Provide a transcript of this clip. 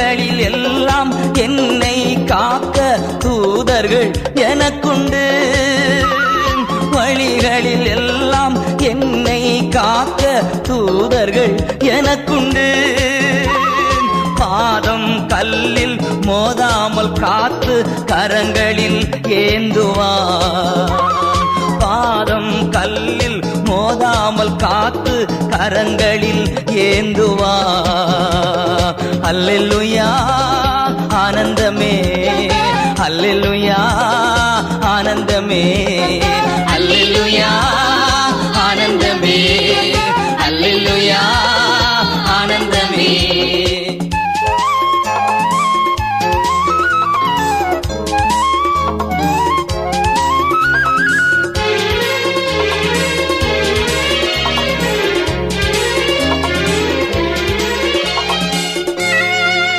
வழிகளில் எல்லாம் என்னை காக்க தூதர்கள் எனக்குண்டு. வழிகளில் எல்லாம் என்னை காக்க தூதர்கள் எனக்குண்டு. பாதம் கல்லில் மோதாமல் காத்து கரங்களில் ஏந்துவார். பாதம் கல்லில் மோதாமல் காத்து கரங்களில் ஏந்துவார். அல்லேலூயா ஆனந்தமே, அல்லேலூயா ஆனந்தமே.